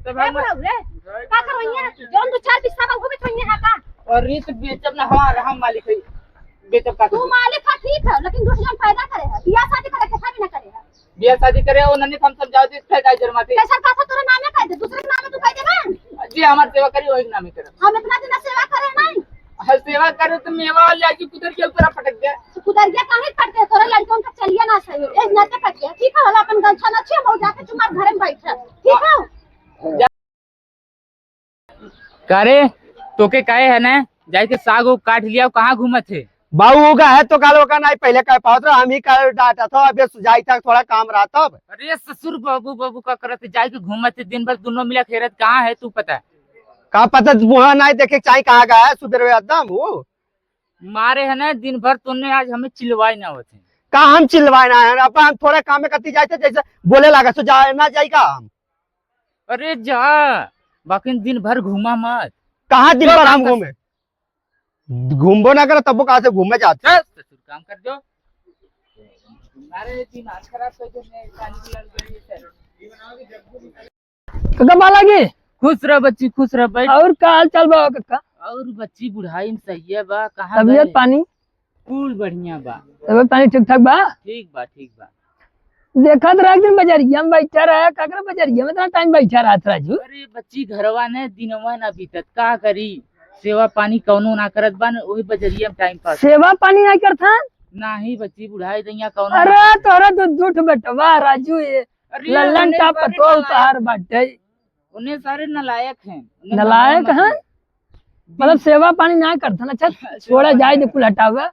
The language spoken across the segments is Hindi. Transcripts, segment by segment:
तो भाई का करवइया जोन दो चार बिस्सा बा घूमे थइया का और रीत बेचब ना हम मालिक है बेचब का तू मालिक है ठीक है लेकिन दूसरे जन पैदा करे है बियाह शादी करे कैसा भी ना करे है बियाह शादी करे और नन्ही हम समझाओ दे फायदा जरमाते कैसा का तोरे नामे कह दे दूसरे के नामे तू कह देबे जी हमार सेवा करी वही नाम करे हम इतना दिन सेवा करे नहीं हर सेवा करे तो मेवा लागी कुदर के ऊपर पटक गया कुदर गया काहे फटके तोरे लड़कों का चलिए ना सही एक नाते फटके ठीक है वाला अपन गलछा ना छे मौ जाके तुम्हारे घर में बैठ ठीक है करे तोके कहे है ना जाए के साग उग काट लिया कहाँ घूमत थे बाबू होगा है तो कालो का नहीं पहले कह पाओ तो हम ही कल डाटा था अभी सुझाई तक थोड़ा काम रहा तब। अरे ससुर बाबू बाबू का करत जाए के घूमत थे दिन भर दोनों मिला खेरत कहाँ है तू पता है का पता वहाँ नहीं देखे चाहे कहाँ गया है सुधर एकदम वो मारे है ना दिन भर तूने आज हमें चिलवाई ना होते का हम चिल्वाना है अब हम थोड़े काम में करती जाते जैसे बोले लगा तो जा ना जाएगा हम अरे जा बाकी दिन भर घूमा मत कहाँ दिन भर हम घूमे घूमबो ना करे तब कहाँ से घूमे जाते ससुर काम कर दो अरे दिन आज खराब कर दो मैं काका बालागी खुश रह बच्ची खुश रह बैठ और का हाल चाल बा काका और बच्ची बुढ़ाई में सही है बा कहाँ तबियत गए? पानी फूल बढ़िया बा तबियत पानी ठीक ठाक बा ठीक बा देखा तो एक दिन बजरिया में बैठा रहा काका बजरिया में इतना टाइम बैठा रहा था राजू अरे बच्ची घरवा ने दिनवा ना बीतत का करी सेवा पानी कौनो ना करत बा न वही बजरिया में टाइम पास सेवा पानी नहीं करता नाही बच्ची बुढ़ाई दैया कौनो अरे तोरा तो झूठ बटवा राजू ये अरे लल्लन उन्हें टा सारे पतो नलायक- उतार बाटे उन्हें सारे नलायक हैं उन्हें नलायक मालूम हैं? मत मतलब सेवा पानी नहीं करता ना अच्छा छोड़ा जाए दे कुल हटावे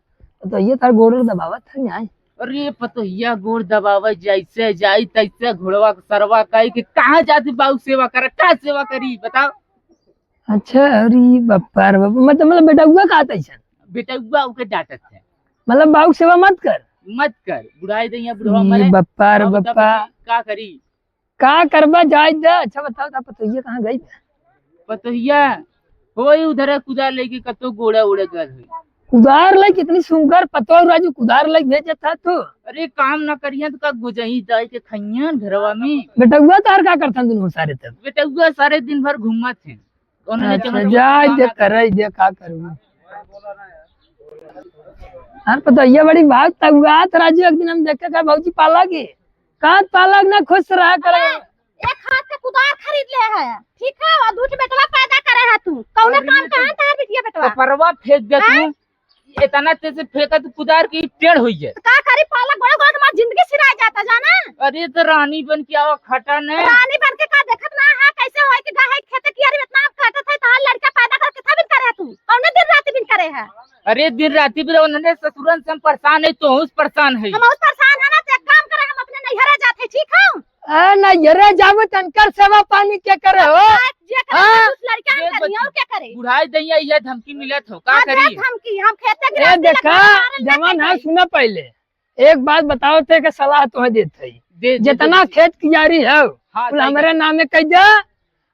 तो ये तार गोड़ दबावा था न्याय अरे पतोहिया गोड़ दबावे जैसे जाई तैसे घोड़वा सरवा कही कि कहाँ जाती बाबू सेवा करे क्या सेवा करी बताओ अच्छा अरे बप्पा रे बप्पा मतलब बेटा हुआ कहा था बेटा बुआ के डांटत है मतलब बाबू सेवा मत कर मत कर बुढ़ाई दैया बुढ़वा ये मरे बप्पा रे अब बता बप्पा बच्ची, का करी का करबा जाए दे अच्छा बताओ ता पतोहिया कहाँ गई पतोहिया होई उधर कुदार लेके कतो गोड़ा उड़े कर हुई कुदार लाई कितनी सुंदर पतो राजू कुदार लाई भेजा था तो अरे काम ना करिए तो का गुजही जाए के खइया घरवा में बेटा हुआ तार का करता दोनों सारे तब बेटा बुआ सारे दिन भर घूमा थे अच्छा जाए दे करे दे का करूँ यार पतोहिया बड़ी बात तक हुआ था राजू एक दिन हम देखे का भौजी पाला की कहाँ पालक ना खुश रहा करे एक हाथ से कुदार खरीद ले है ठीक है और दूसरे बेटवा पैदा करे है तू कौन काम कहां तार बिटिया बेटवा परवा फेंक दे तू इतना तेज फेंका तो कुदार की टेढ़ हुई है का करी पालक बड़ा बड़ा हमारी जिंदगी सिरा जाता जाना अरे तो रानी बन के आओ खटा ने रानी बन के का देखत ना है कैसे होय कि गाय खेत की यार इतना खटत है तार लड़का पैदा करके था बिन करे तू कौन दिन रात बिन करे है अरे दिन राती भी उन्होंने ससुरन से हम परेशान है तो उस परेशान है हम उस परेशान है ना तो एक काम करे हम अपने नैहरा जाते ठीक है ना यरे जावे तनकर सेवा पानी क्या करे हो जे करे हाँ। उस लड़का ये के करियो क्या करे बुढ़ाई दैया यह धमकी मिलत हो का करी हम की हम खेत ए देखा जवान है सुना पहले एक बात बताओ थे कि सलाह तुम्हें देते दे जितना खेत की यारी है हाँ, कुल हमारे नामे कह दे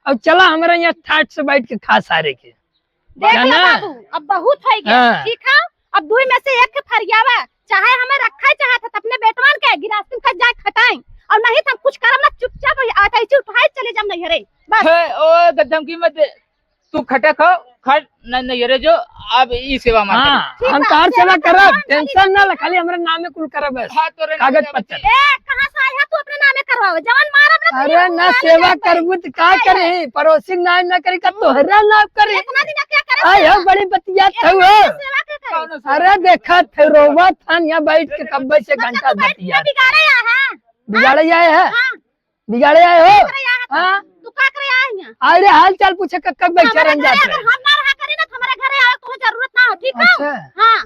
और चला हमारे यहाँ ठाट से बैठ के खा सारे के देख लो जाना? बाबू अब बहुत हो गया हाँ। ठीक है अब दुई में से एक के फरियावा चाहे हमें रखा चाहे तो अपने बेटवान के गिरास्ती में जाए खटाएं और नहीं तो हम कुछ करम ना चुपचाप आता ही उठाए चले जाम नहीं रे बस ओ धमकी मत दे तू खटा खाओ खट नहीं अरे जो अब ई सेवा मार हाँ हम तार सेवा करब टेंशन ना ले खाली हमारे नामे कुल करब बस हाँ तो कागज पत्तर ए कहां से आया तू अपने नामे करवाओ जवान मारब ना अरे ना सेवा करबू तो का करे पड़ोसी ना ना करे का तोहरा ना करे इतना दिन क्या करे आय हो बड़ी बतिया थौ सेवा के करे अरे देखा थे रोवा था यहाँ बैठ के कब्बे से घंटा बतिया बिगाड़े आ है बिगाड़े आए है हां बिगाड़े आए हो करे आ हाँ तू का करे आ यहां अरे हाल चाल पूछे कब बैठे रह जाते हम ना रहा करी ना हमारे घरे आओ तो जरूरत ना हो ठीक है अच्छा हां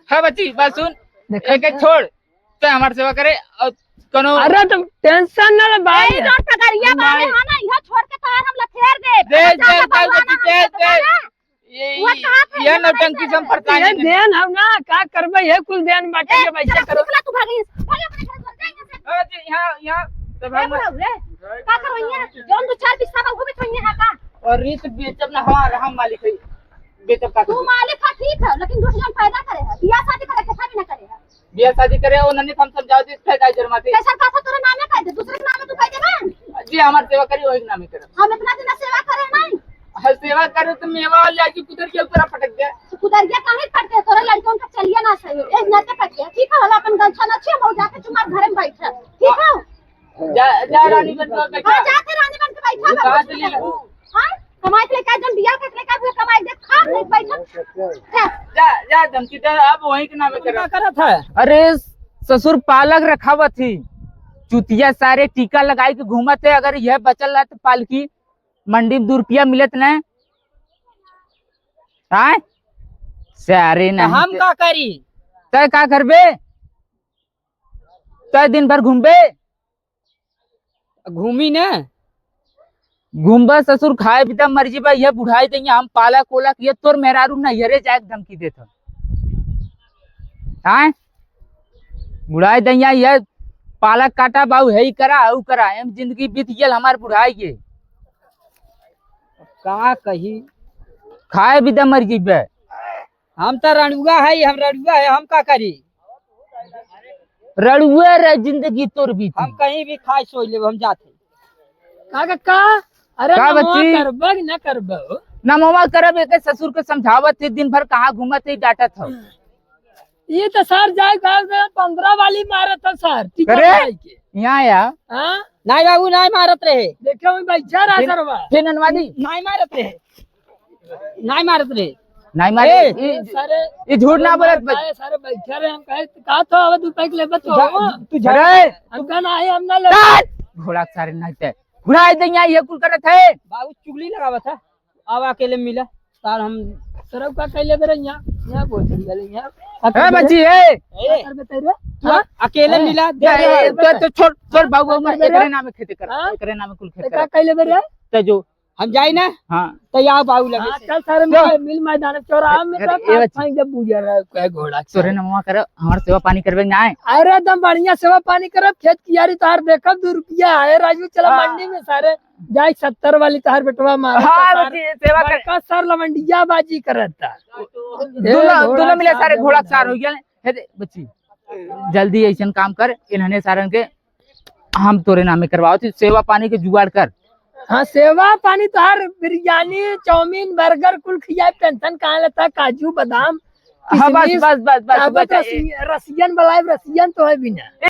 हाँ बच्ची बात सुन देखा एक एक छोड़ तो हमारी सेवा करे और कोनो अरे तुम टेंशन ना ले भाई ए जोन पगरिया बारे हां ना यह छोड़ के तार हम लथेर दे दे बच्ची दे ये नौटंकी से हम परेशान ये हैं। देन हम ना का करबे ये कुल देन बाटे के वैसे करो तू भागी भागे अपने घर जाएंगे हाँ बच्ची यहाँ तो भाई रे का करवइया जोन दो चार बिस्सा बा घूमे थइया का और रीत बेचब ना हम मालिक है बेचब का तू मालिक है ठीक है लेकिन दूसरे जन पैदा करे है बियाह शादी करे कैसा भी ना करे है बियाह शादी करे और नन्ही हम समझाओ दे फायदा जरमाते कैसा का तोरे नामे कह दे दूसरे के नामे तू कह देबे जी हमार सेवा करी वही नाम करे। हम इतना दिन सेवा करे नहीं। हर सेवा करे तो मेवा लाजी कुदर के ऊपर पटक गया। तो कुदरिया काहे फटके तोरे लड़कों का चलिए ना सही एक नाते फटके ठीक है वाला अपन गलछा ना छे मौ जाके तुम्हारे घर में बैठ ठीक है जा रानी बन के बैठा। हां जाके रानी बन के बैठा कहां से ले लू? हां कमाई के लेकर जन बिया के लेकर कमाई दे खा नहीं बैठा जा धमकी दे अब वही के नाम करे। करा था अरे ससुर पालक रखावत थी चुतिया सारे टीका लगाई के घूमत है। अगर यह बचल रहा तो पालकी मंडी में 2 रुपया मिलत न सारे नहीं हम का करी तय का करबे तय दिन भर घूमबे घूमी न घूमबा ससुर खाए पिता मर्जी बा यह बुढ़ाई देंगे हम पाला कोला किए तोर मेहरारू नैहरे जाए धमकी देता हाँ बुढ़ाई दैया यह पालक काटा बाऊ है ही करा हऊ करा एम जिंदगी बीत गल हमार बुढ़ाई के का कही खाए भी मर जीबे। हम तो रणुआ है हम का करी रड़ुए रे जिंदगी तोर बीत हम कहीं भी खाए सोच ले हम जाते का अरे का नमवा बच्ची? करबग न करबो ना मामा करब एक ससुर के समझावत थे दिन भर कहाँ घूमत थे डांटत था ये तो सर जाए 15 वाली मारत था सर टिकट करे? लगाई के यहाँ आया हां नहीं बाबू नहीं मारत रहे देखो मैं बैठा रहा सरवा फिर ननवादी नहीं मारत रहे नहीं मारत रहे नहीं मारे ए, सारे ये झूठ ना बोलत बताए सारे बैठा रहे हम कहे का तो अब 2 पैक लेबे तो तू जा अरे हम कहना है हम ना ले घोड़ा के सारे नहते घुड़ाई दैया ये कुल करत है बाबू चुगली लगावा था अब अकेले मिला तार हम सरव का कहले बेरे यहां बोल गले यहां ए बच्ची ए ए, कर तेरे तू अकेले मिला दे तो छोड़ छोड़ बाबू हमर मेरे- एकरे नाम खेती कर हाँ? एकरे नाम कुल खेती का कर कहले बेरे तो जो हम जाई ना हां तो यहाँ बाबू लगे हां से। चल सारे मिल मैदान चौराहा में अरे, तो ए बच्ची। फाइन जब बुझा रहा है घोड़ा तोरे नमवा कर हमार सेवा पानी करबे ना आए अरे एकदम बढ़िया सेवा पानी करब खेत कियारी तार देखब 2 रुपया है राजू चला हाँ। मंडी में सारे जाए 70 वाली तार बेटवा मार हां बच्ची सेवा कर का सर लवंडिया बाजी करता दोनों मिले सारे घोड़ा के सार हो गया हे दे बच्ची जल्दी ऐसन काम कर इन्हने सारन के हम तोरे नामे करवाओ थी सेवा पानी के जुगाड़ कर हाँ सेवा पानी तार बिरयानी चाउमीन बर्गर कुल खिया पेंशन कहाँ लेता काजू बादाम हाँ बस किशमिश, बस बस बस अब तो रसियन बलाए रसियन तो है बिना